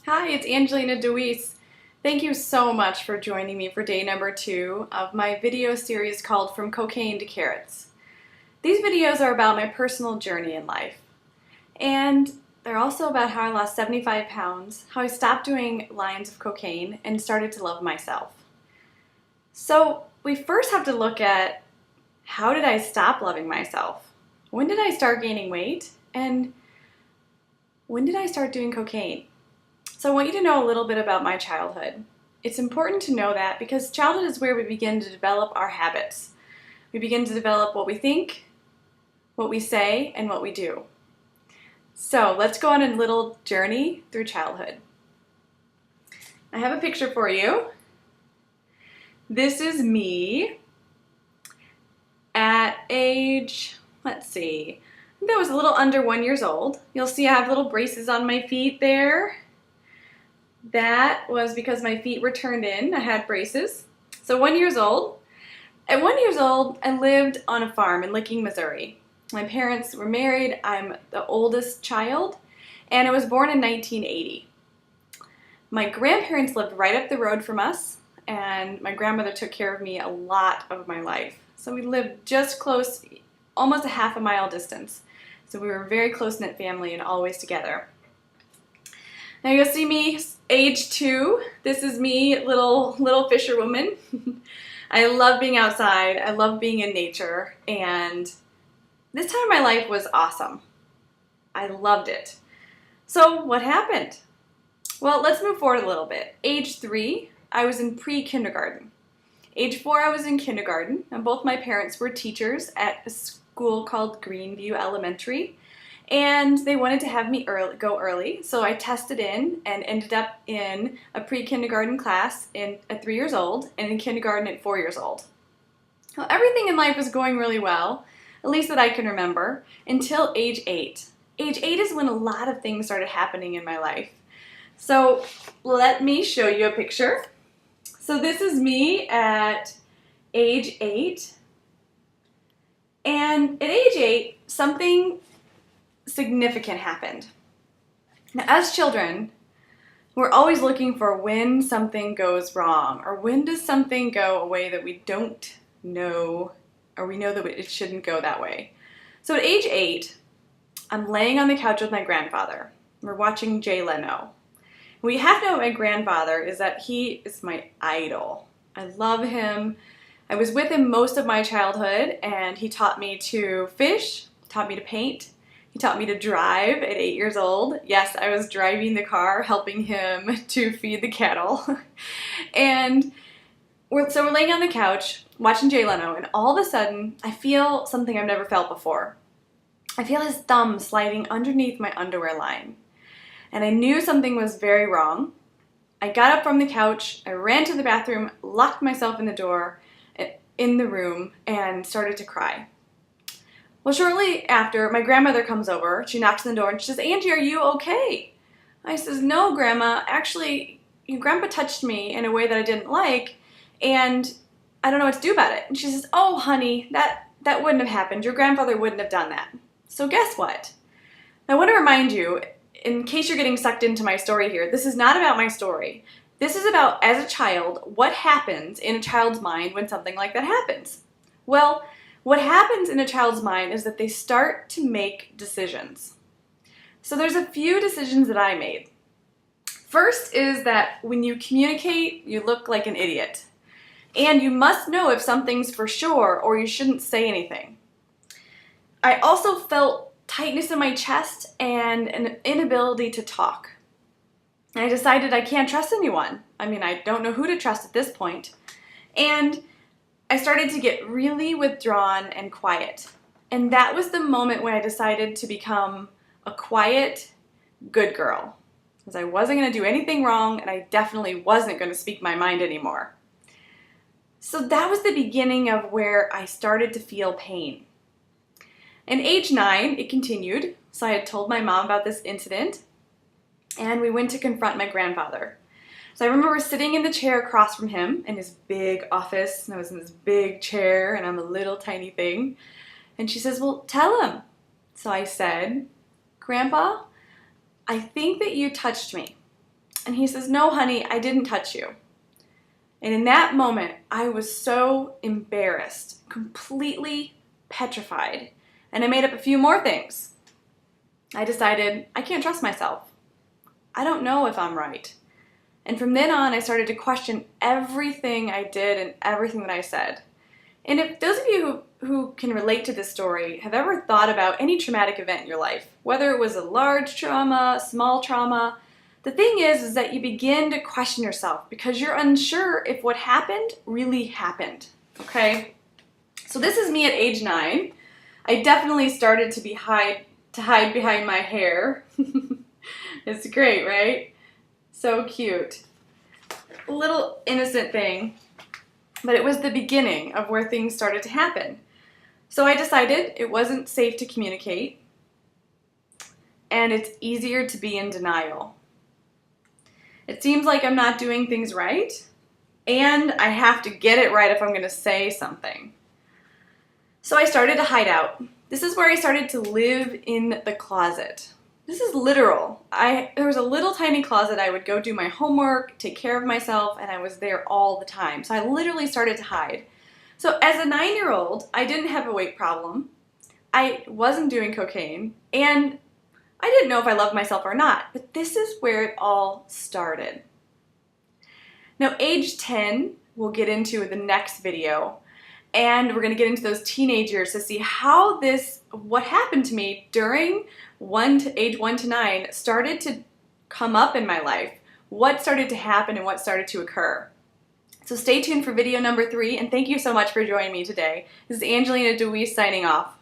Hi, it's Angelina DeWeese. Thank you so much for joining me for day number 2 of my video series called From Cocaine to Carrots. These videos are about my personal journey in life, and they're also about how I lost 75 pounds, how I stopped doing lines of cocaine, and started to love myself. So we first have to look at, how did I stop loving myself? When did I start gaining weight? And when did I start doing cocaine? So I want you to know a little bit about my childhood. It's important to know that because childhood is where we begin to develop our habits. We begin to develop what we think, what we say, and what we do. So let's go on a little journey through childhood. I have a picture for you. This is me at age, let's see, I think that was a little under 1 year old. You'll see I have little braces on my feet there. That was because my feet were turned in. I had braces. So 1 year old. At 1 year old, I lived on a farm in Licking, Missouri. My parents were married. I'm the oldest child, and I was born in 1980. My grandparents lived right up the road from us, and my grandmother took care of me a lot of my life. So we lived just close, almost a half a mile distance. So we were a very close-knit family and always together. Now you'll see me age 2. This is me, little fisherwoman. I love being outside. I love being in nature. And this time of my life was awesome. I loved it. So what happened? Well, let's move forward a little bit. Age 3, I was in pre-kindergarten. Age 4, I was in kindergarten. And both my parents were teachers at a school called Greenview Elementary. And they wanted to have me go early, so I tested in and ended up in a pre-kindergarten class at 3 years old and in kindergarten at 4 years old. Well, everything in life was going really well, at least that I can remember, until age 8. Age 8 is when a lot of things started happening in my life. So let me show you a picture. So this is me at age 8. And at age 8, something significant happened. Now, as children, we're always looking for when something goes wrong, or when does something go a way that we don't know, or we know that it shouldn't go that way. So at age 8, I'm laying on the couch with my grandfather. We're watching Jay Leno. What you have to know about my grandfather is that he is my idol. I love him. I was with him most of my childhood, and he taught me to fish, taught me to paint. He taught me to drive at 8 years old. Yes, I was driving the car, helping him to feed the cattle. And we're laying on the couch, watching Jay Leno, and all of a sudden, I feel something I've never felt before. I feel his thumb sliding underneath my underwear line. And I knew something was very wrong. I got up from the couch, I ran to the bathroom, locked myself in the door, in the room, and started to cry. Well, shortly after, my grandmother comes over. She knocks on the door and she says, "Angie, are you okay?" I says, "No, Grandma. Actually, your grandpa touched me in a way that I didn't like, and I don't know what to do about it." And she says, "Oh, honey, that wouldn't have happened. Your grandfather wouldn't have done that." So guess what? I want to remind you, in case you're getting sucked into my story here, this is not about my story. This is about, as a child, what happens in a child's mind when something like that happens. Well, what happens in a child's mind is that they start to make decisions. So there's a few decisions that I made. First is that when you communicate, you look like an idiot. And you must know if something's for sure or you shouldn't say anything. I also felt tightness in my chest and an inability to talk. And I decided I can't trust anyone. I mean, I don't know who to trust at this point. And I started to get really withdrawn and quiet. And that was the moment when I decided to become a quiet, good girl. Because I wasn't going to do anything wrong, and I definitely wasn't going to speak my mind anymore. So that was the beginning of where I started to feel pain. In age 9, it continued. So I had told my mom about this incident, and we went to confront my grandfather. So I remember sitting in the chair across from him in his big office, and I was in this big chair, and I'm a little tiny thing. And she says, "Well, tell him." So I said, "Grandpa, I think that you touched me. And he says, "No, honey, I didn't touch you." And in that moment, I was so embarrassed, completely petrified. And I made up a few more things. I decided I can't trust myself. I don't know if I'm right. And from then on, I started to question everything I did and everything that I said. And if those of you who can relate to this story have ever thought about any traumatic event in your life, whether it was a large trauma, small trauma, the thing is that you begin to question yourself because you're unsure if what happened really happened, okay? So this is me at age 9. I definitely started to hide behind my hair. It's great, right? So cute. A little innocent thing, but it was the beginning of where things started to happen. So I decided it wasn't safe to communicate, and it's easier to be in denial. It seems like I'm not doing things right, and I have to get it right if I'm going to say something. So I started to hide out. This is where I started to live in the closet. This is literal. There was a little tiny closet. I would go do my homework, take care of myself, and I was there all the time. So I literally started to hide. So as a 9-year-old, I didn't have a weight problem. I wasn't doing cocaine, and I didn't know if I loved myself or not, but this is where it all started. Now, age 10, we'll get into the next video, and we're going to get into those teenage years to see how what happened to me during age 1 to 9 started to come up in my life, what started to happen and what started to occur. So stay tuned for video number 3, and thank you so much for joining me today. This is Angelina DeWeese signing off.